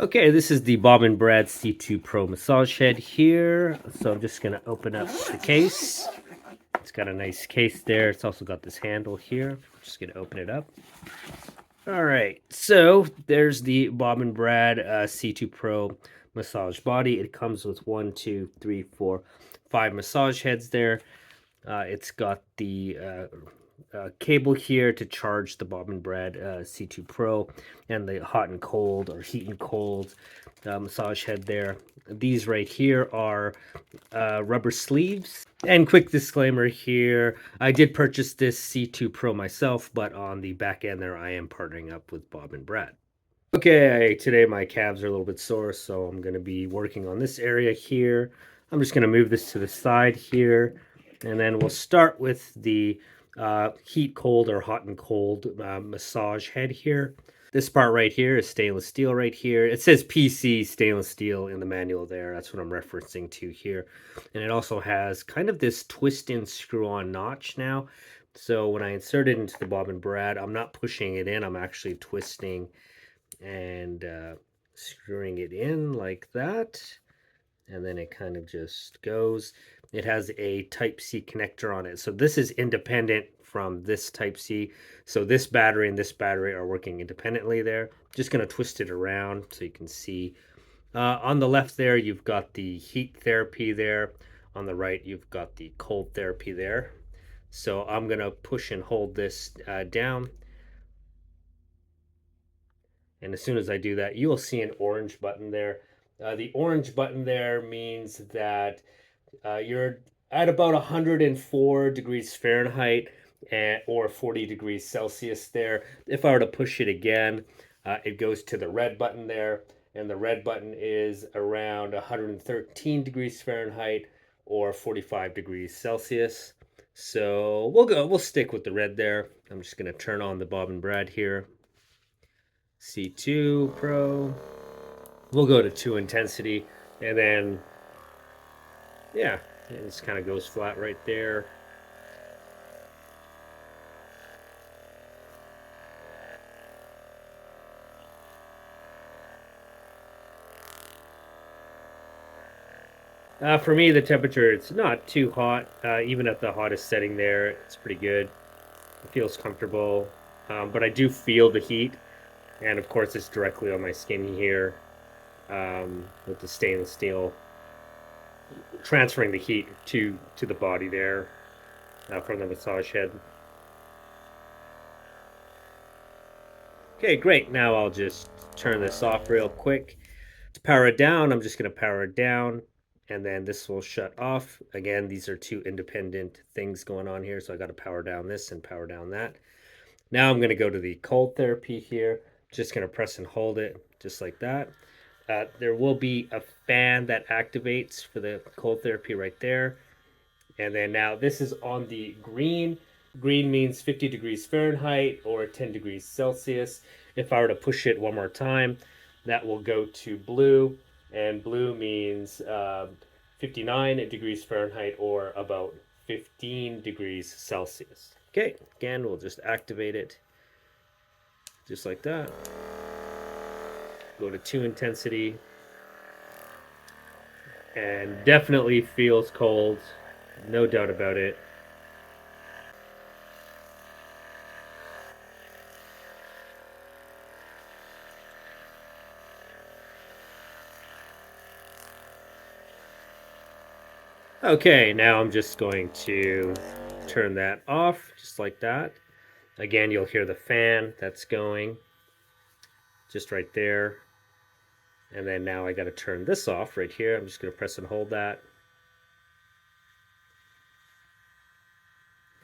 Okay, this is the Bob and Brad C2 Pro massage head here. So I'm just gonna open up the case. It's got a nice case there. It's also got this handle here. I'm just gonna open it up. All right, so there's the Bob and Brad C2 Pro massage body. It comes with 5 massage heads there. It's got the cable here to charge the Bob and Brad C2 Pro and the hot and cold or heat and cold massage head there. These right here are rubber sleeves. And quick disclaimer here, I did purchase this C2 Pro myself, but on the back end there I am partnering up with Bob and Brad. Okay, today my calves are a little bit sore, so I'm going to be working on this area here. I'm just going to move this to the side here, and then we'll start with the heat cold or hot and cold massage head here. This part right here is stainless steel right here. It says PC stainless steel in the manual there. That's what I'm referencing to here. And it also has kind of this twist and screw on notch now. So when I insert it into the Bob and Brad, I'm not pushing it in. I'm actually twisting and screwing it in like that. And then it kind of just goes. It has a Type-C connector on it. So this is independent from this Type-C. So this battery and this battery are working independently there. Just going to twist it around so you can see. On the left there, you've got the heat therapy there. On the right, you've got the cold therapy there. So I'm going to push and hold this down. And as soon as I do that, you will see an orange button there. The orange button there means that you're at about 104 degrees Fahrenheit or 40 degrees Celsius there. If I were to push it again, it goes to the red button there. And the red button is around 113 degrees Fahrenheit or 45 degrees Celsius. So we'll stick with the red there. I'm just going to turn on the Bob and Brad here. C2 Pro. We'll go to 2 intensity, and then yeah, it just kind of goes flat right there. For me, the temperature, it's not too hot. Even at the hottest setting there, it's pretty good. It feels comfortable, but I do feel the heat, and of course, it's directly on my skin here with the stainless steel transferring the heat to the body there from the massage head. Okay, great. Now I'll just turn this off real quick. To power it down, I'm just going to power it down, and then this will shut off. Again, these are 2 independent things going on here, so I got to power down this and power down that. Now I'm going to go to the cold therapy here. Just going to press and hold it just like that. There will be a fan that activates for the cold therapy right there. And then now this is on the green. Green means 50 degrees Fahrenheit or 10 degrees Celsius. If I were to push it one more time, that will go to blue. And blue means 59 degrees Fahrenheit or about 15 degrees Celsius. Okay, again, we'll just activate it just like that. Go to 2 intensity. And definitely feels cold. No doubt about it. Okay, now I'm just going to turn that off, just like that. Again, you'll hear the fan that's going just right there. And then now I got to turn this off right here. I'm just going to press and hold that.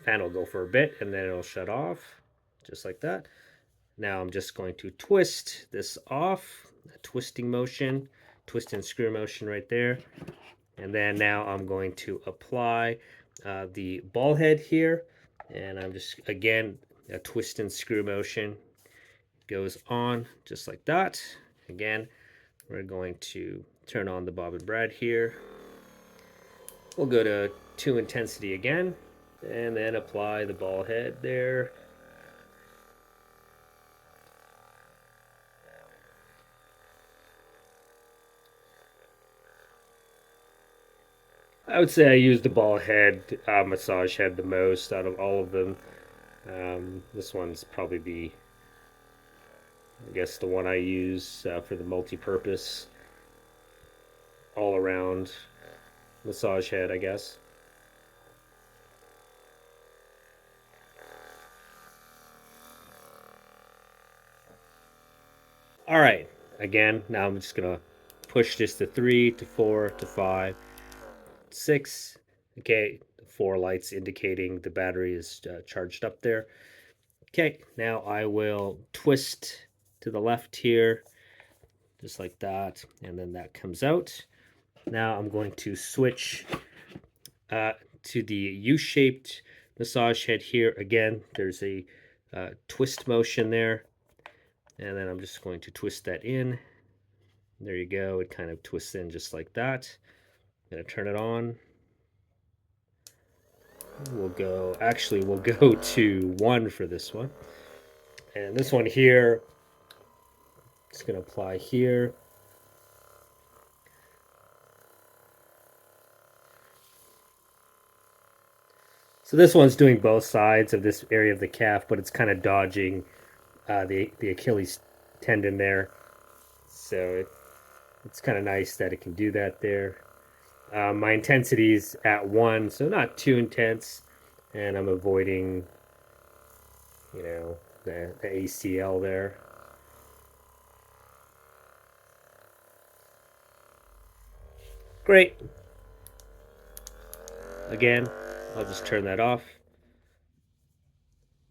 Fan will go for a bit and then it'll shut off, just like that. Now I'm just going to twist this off, a twisting motion, twist and screw motion right there. And then now I'm going to apply the ball head here. And I'm just, again, a twist and screw motion goes on just like that. Again, we're going to turn on the Bob and Brad here. We'll go to 2 intensity again, and then apply the ball head there. I would say I use the ball head massage head the most out of all of them. This one's probably I guess, the one I use for the multi-purpose all around massage head, I guess. All right, again, now I'm just gonna push this to 3 to 4 to 5, 6. Okay, 4 lights indicating the battery is charged up there. Okay, now I will twist to the left here, just like that, and then that comes out. Now I'm going to switch uh, to the U-shaped massage head here. Again, there's a twist motion there, and then I'm just going to twist that in. There you go. It kind of twists in just like that. I'm gonna turn it on. We'll go to 1 for this one. And this one here, it's gonna apply here. So this one's doing both sides of this area of the calf, but it's kind of dodging the Achilles tendon there. So it's kind of nice that it can do that there. My intensity is at 1, so not too intense, and I'm avoiding, the ACL there. Great. Again, I'll just turn that off.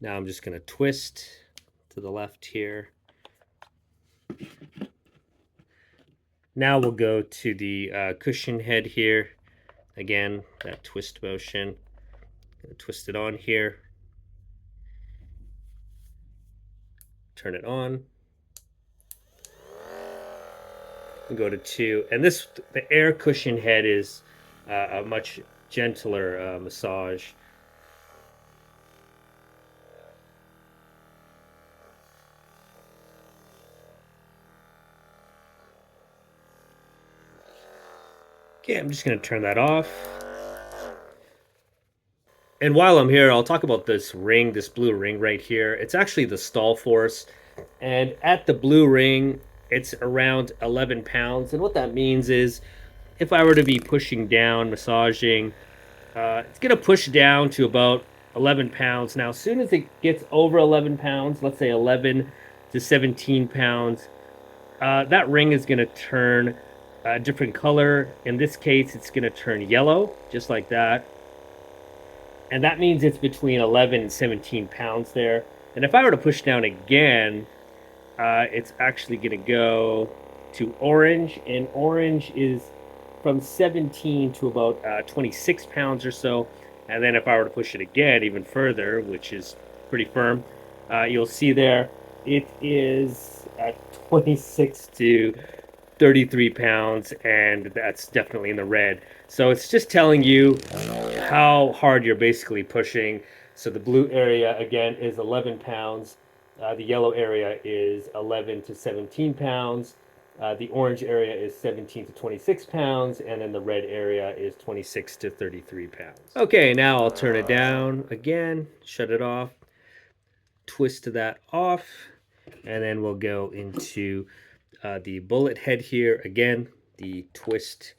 Now I'm just going to twist to the left here. Now we'll go to the cushion head here. Again, that twist motion. Twist it on here. Turn it on. And go to 2. And the air cushion head is a much gentler massage. Okay, I'm just going to turn that off. And while I'm here, I'll talk about this ring, this blue ring right here. It's actually the stall force. And at the blue ring, it's around 11 pounds. And what that means is if I were to be pushing down, massaging, it's going to push down to about 11 pounds. Now, as soon as it gets over 11 pounds, let's say 11 to 17 pounds, that ring is going to turn a different color. In this case, it's going to turn yellow, just like that. And that means it's between 11 and 17 pounds there. And if I were to push down again, it's actually going to go to orange. And orange is from 17 to about 26 pounds or so. And then if I were to push it again even further, which is pretty firm, you'll see there it is at 26 to 33 pounds, and that's definitely in the red. So it's just telling you how hard you're basically pushing. So the blue area, again, is 11 pounds. The yellow area is 11 to 17 pounds. The orange area is 17 to 26 pounds, and then the red area is 26 to 33 pounds. Okay, now I'll turn it down again, shut it off, twist that off, and then we'll go into the bullet head here. Again, the twist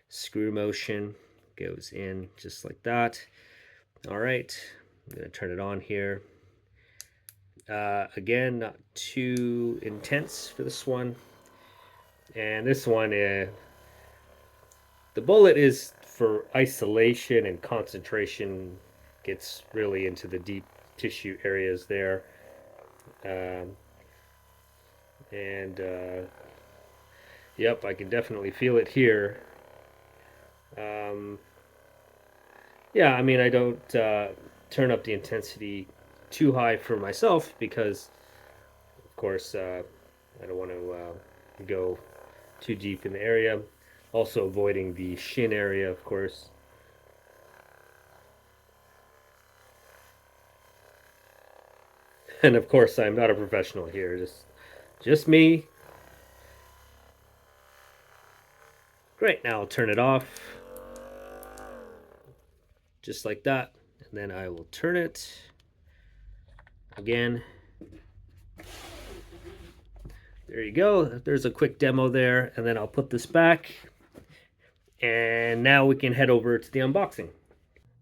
screw motion goes in just like that. All right, I'm going to turn it on here. Again, not too intense for this one. And this one, the bullet is for isolation and concentration, gets really into the deep tissue areas there. Yep, I can definitely feel it here. Yeah, I mean, I don't turn up the intensity too high for myself because, of course, I don't want to go too deep in the area. Also avoiding the shin area, of course. And of course, I'm not a professional here, just me. Great, now I'll turn it off. just like that. And then I will turn it again. There you go. There's a quick demo there. And then I'll put this back. And now we can head over to the unboxing.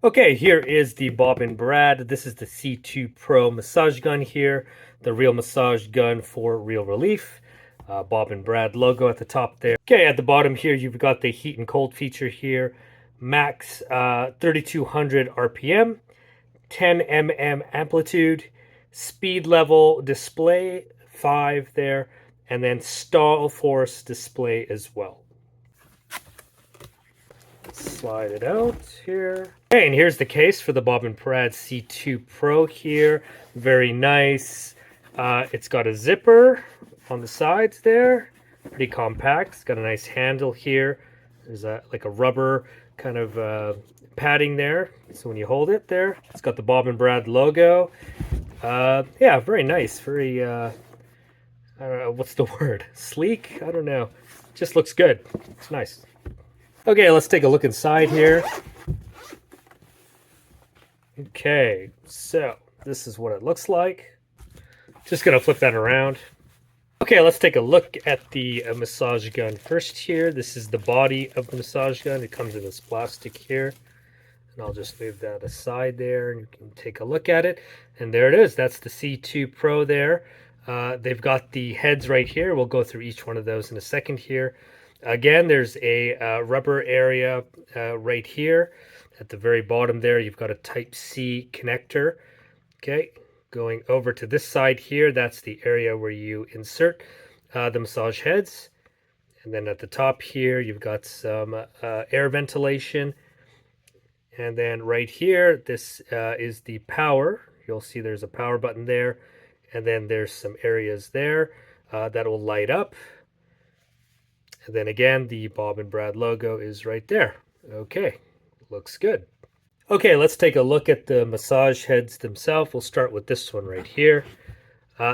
Okay, here is the Bob and Brad. This is the C2 Pro massage gun here. The real massage gun for real relief. Bob and Brad logo at the top there. Okay, at the bottom here, you've got the heat and cold feature here. Max 3200 RPM, 10 mm amplitude, speed level display 5 there, and then stall force display as well. Slide it out here. Okay, and here's the case for the Bob and Brad C2 Pro here. Very nice. It's got a zipper on the sides there. Pretty compact. It's got a nice handle here. There's like a rubber kind of padding there. So when you hold it there, it's got the Bob and Brad logo. Yeah, very nice. Very, I don't know, what's the word? Sleek? I don't know. Just looks good. It's nice. Okay, let's take a look inside here. Okay, so this is what it looks like. Just gonna flip that around. Okay, let's take a look at the massage gun first here. This is the body of the massage gun. It comes in this plastic here. And I'll just move that aside there and you can take a look at it. And there it is. That's the C2 Pro there. They've got the heads right here. We'll go through each one of those in a second here. Again, there's a rubber area right here. At the very bottom there, you've got a Type-C connector. Okay, going over to this side here, that's the area where you insert the massage heads. And then at the top here, you've got some air ventilation. And then right here, this is the power. You'll see there's a power button there. And then there's some areas there that will light up. And then again, the Bob and Brad logo is right there. Okay, looks good. Okay, let's take a look at the massage heads themselves. We'll start with this one right here.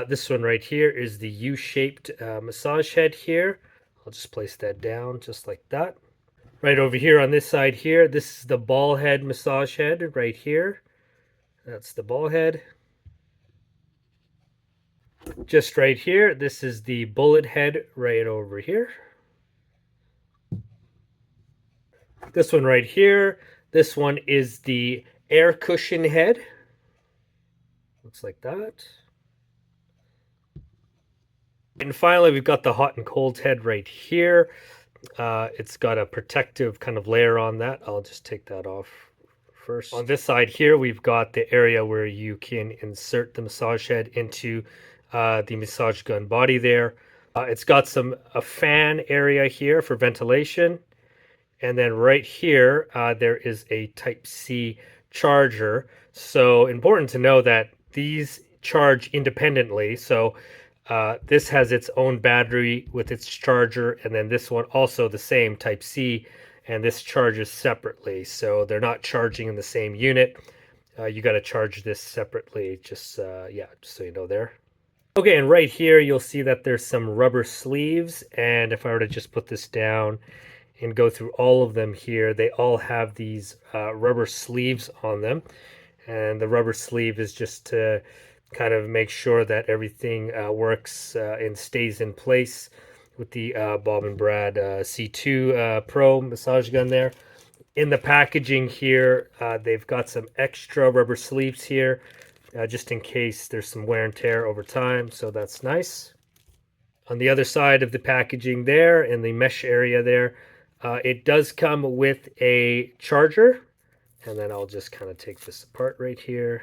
This one right here is the U-shaped massage head here. I'll just place that down just like that. Right over here on this side here, this is the ball head massage head right here. That's the ball head. Just right here, this is the bullet head right over here. This one right here, this one is the air cushion head. Looks like that. And finally, we've got the hot and cold head right here. It's got a protective kind of layer on that. I'll just take that off first. On this side here, we've got the area where you can insert the massage head into the massage gun body there. It's got a fan area here for ventilation. And then right here, there is a Type-C charger. So important to know that these charge independently. So this has its own battery with its charger. And then this one also the same Type-C. And this charges separately. So they're not charging in the same unit. You got to charge this separately. Just so you know there. Okay, and right here, you'll see that there's some rubber sleeves. And if I were to just put this down and go through all of them here, they all have these rubber sleeves on them. And the rubber sleeve is just to kind of make sure that everything works and stays in place with the Bob and Brad C2 Pro massage gun there. In the packaging here, they've got some extra rubber sleeves here just in case there's some wear and tear over time, so that's nice. On the other side of the packaging there, in the mesh area there, it does come with a charger. And then I'll just kind of take this apart right here.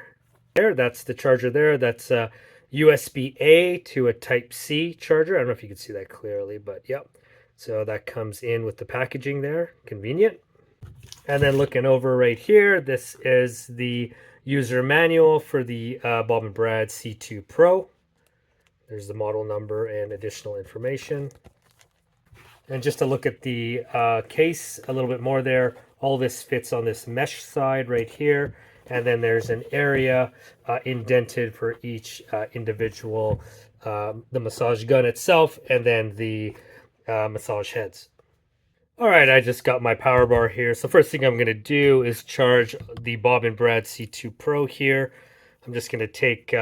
There, that's the charger there. That's USB-A to a Type-C charger. I don't know if you can see that clearly, but yep. So that comes in with the packaging there. Convenient. And then looking over right here, this is the user manual for the Bob and Brad C2 Pro. There's the model number and additional information. And just to look at the case a little bit more there, all this fits on this mesh side right here. And then there's an area indented for each individual, the massage gun itself, and then the massage heads. All right, I just got my power bar here. So first thing I'm going to do is charge the Bob and Brad C2 Pro here. I'm just going to take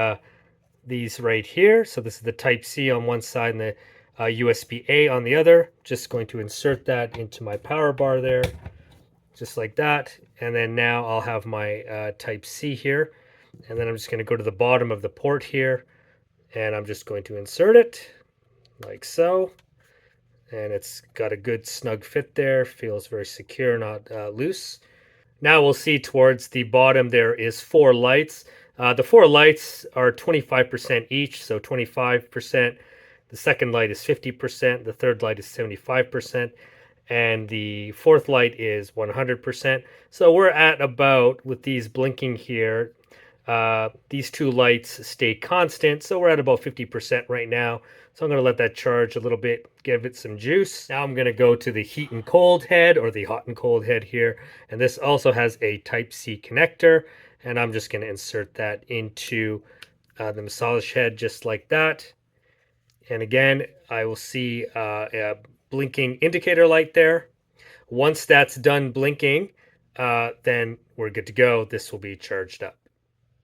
these right here. So this is the Type C on one side and the USB-A on the other. Just going to insert that into my power bar there, just like that. And then now I'll have my Type C here. And then I'm just going to go to the bottom of the port here, and I'm just going to insert it like so. And it's got a good snug fit there, feels very secure, not loose. Now we'll see towards the bottom there is 4 lights. The 4 lights are 25% each, so 25%. The second light is 50%, the third light is 75%, and the fourth light is 100%. So we're at about, with these blinking here, these 2 lights stay constant, so we're at about 50% right now. So I'm going to let that charge a little bit, give it some juice. Now I'm going to go to the heat and cold head, or the hot and cold head here, and this also has a Type C connector, and I'm just going to insert that into the massage head just like that. And again, I will see a blinking indicator light there. Once that's done blinking, then we're good to go. This will be charged up.